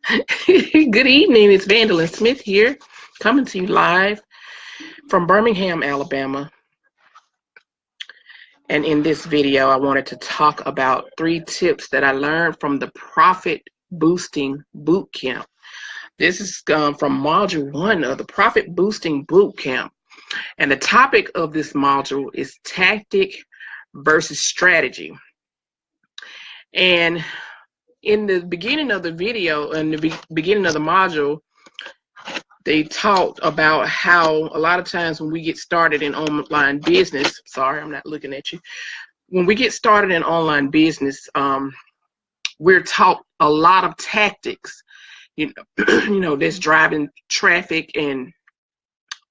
Good evening. It's Vandalyn Smith here, coming to you live from Birmingham, Alabama. And in this video, I wanted to talk about 3 tips that I learned from the Profit Boosting Bootcamp. This is from Module 1 of the Profit Boosting Bootcamp. And the topic of this module is tactic versus strategy. And in the beginning of the video, in the beginning of the module, they talked about how a lot of times when we get started in online business, sorry, I'm not looking at you. When we get started in online business, we're taught a lot of tactics, that's driving traffic and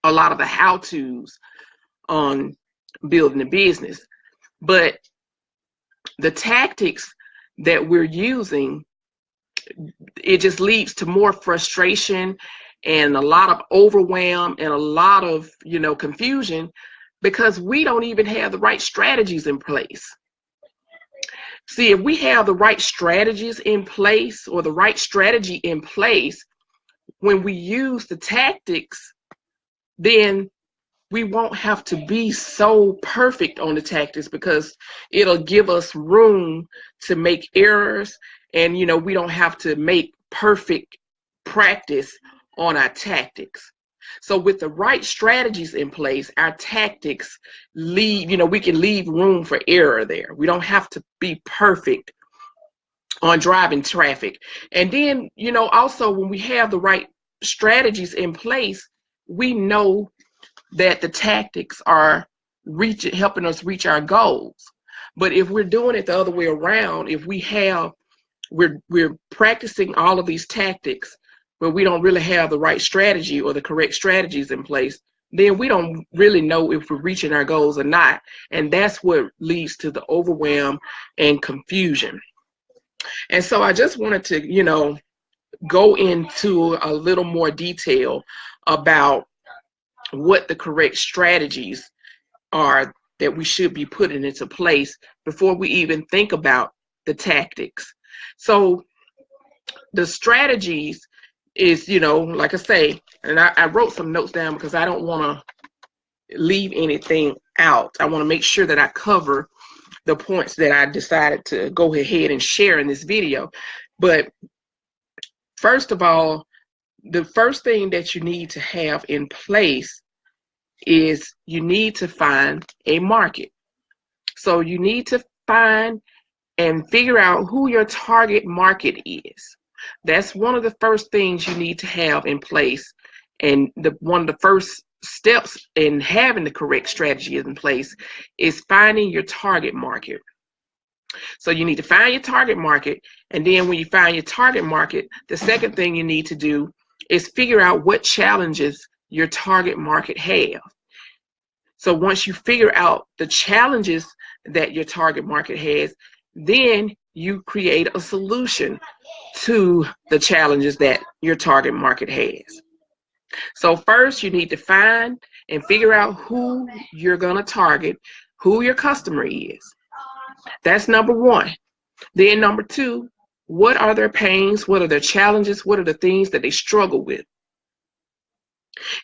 a lot of the how-tos on building a business. But the tactics that we're using, it just leads to more frustration and a lot of overwhelm and a lot of confusion, because we don't even have the right strategies in place. See, if we have the right strategies in place, or the right strategy in place, when we use the tactics, then we won't have to be so perfect on the tactics, because it'll give us room to make errors, and we don't have to make perfect practice on our tactics. So with the right strategies in place, our tactics we can leave room for error there. We don't have to be perfect on driving traffic. And then, also when we have the right strategies in place, we know that the tactics are helping us reach our goals. But if we're doing it the other way around, if we're practicing all of these tactics, but we don't really have the right strategy or the correct strategies in place, then we don't really know if we're reaching our goals or not. And that's what leads to the overwhelm and confusion. And so I just wanted to, go into a little more detail about what the correct strategies are that we should be putting into place before we even think about the tactics. So the strategies is, like I say, and I wrote some notes down because I don't want to leave anything out. I want to make sure that I cover the points that I decided to go ahead and share in this video. But first of all, the first thing that you need to have in place is you need to find a market. So you need to find and figure out who your target market is. That's one of the first things you need to have in place. And one of the first steps in having the correct strategy in place is finding your target market. So you need to find your target market. And then when you find your target market, the second thing you need to do is figure out what challenges your target market have. So once you figure out the challenges that your target market has, then you create a solution to the challenges that your target market has. So first, you need to find and figure out who you're going to target, who your customer is. That's number one. Then number two, what are their pains? What are their challenges? What are the things that they struggle with?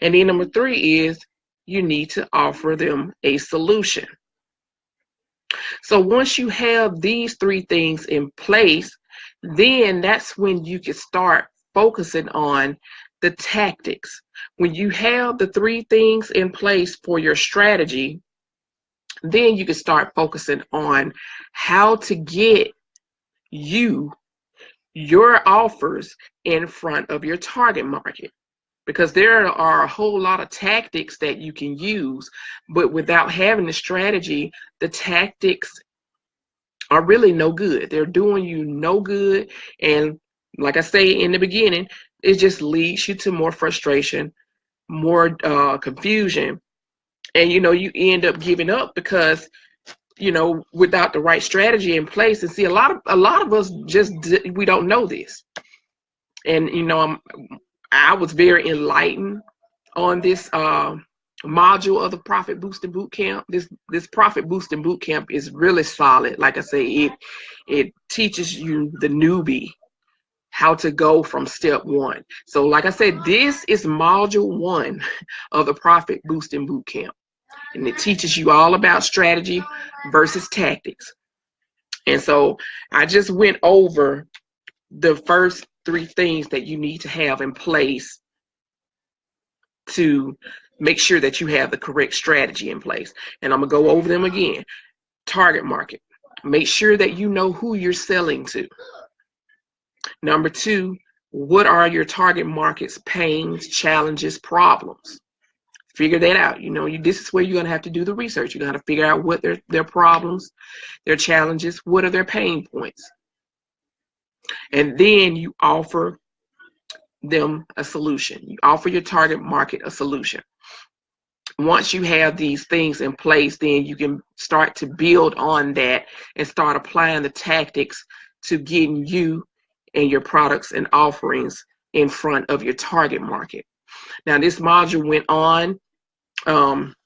And then number three is you need to offer them a solution. So once you have these 3 things in place, then that's when you can start focusing on the tactics. When you have the 3 things in place for your strategy, then you can start focusing on how to get your offers in front of your target market. Because there are a whole lot of tactics that you can use, but without having the strategy, the tactics are really no good. They're doing you no good. And like I say in the beginning, it just leads you to more frustration, more confusion. And, you end up giving up because, without the right strategy in place. And see, a lot of us we don't know this. And, I was very enlightened on this module of the Profit Boosting Bootcamp. This Profit Boosting Bootcamp is really solid. Like I say, it teaches you, the newbie, how to go from step 1. So like I said, this is module 1 of the Profit Boosting Bootcamp. And it teaches you all about strategy versus tactics. And so I just went over the first 3 things that you need to have in place to make sure that you have the correct strategy in place. And I'm going to go over them again. Target market. Make sure that you know who you're selling to. Number 2, what are your target market's pains, challenges, problems? Figure that out. You know, this is where you're going to have to do the research. You're going to have to figure out what their problems, their challenges, what are their pain points. And then you offer them a solution. You offer your target market a solution. Once you have these things in place, then you can start to build on that and start applying the tactics to getting you and your products and offerings in front of your target market. Now, this module went on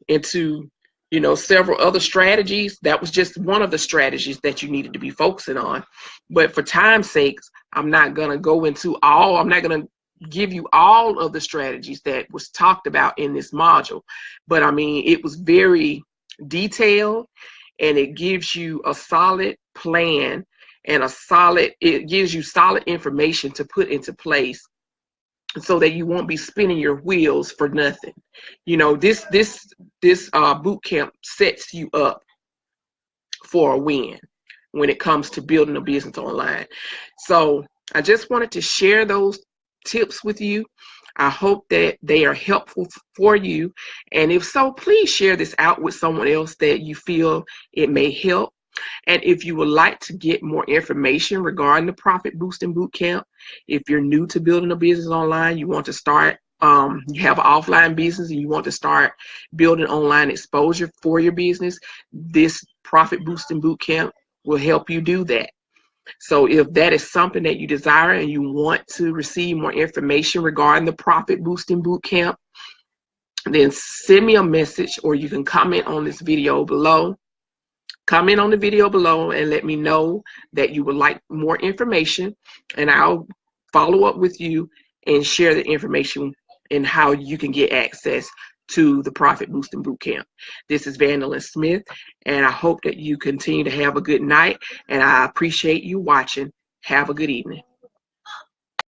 into, you know, several other strategies. That was just one of the strategies that you needed to be focusing on. But for time's sake, I'm not going to go into all, I'm not going to give you all of the strategies that was talked about in this module. But I mean, it was very detailed, and it gives you a solid plan and it gives you solid information to put into place so that you won't be spinning your wheels for nothing. You know, this boot camp sets you up for a win when it comes to building a business online. So I just wanted to share those tips with you. I hope that they are helpful for you. And if so, please share this out with someone else that you feel it may help. And if you would like to get more information regarding the Profit Boosting Bootcamp, if you're new to building a business online, you want to start, you have an offline business and you want to start building online exposure for your business, this Profit Boosting Bootcamp will help you do that. So if that is something that you desire and you want to receive more information regarding the Profit Boosting Bootcamp, then send me a message, or you can comment on this video below. Comment on the video below and let me know that you would like more information, and I'll follow up with you and share the information and how you can get access to the Profit Boosting Bootcamp. This is Vandalyn Smith, and I hope that you continue to have a good night, and I appreciate you watching. Have a good evening.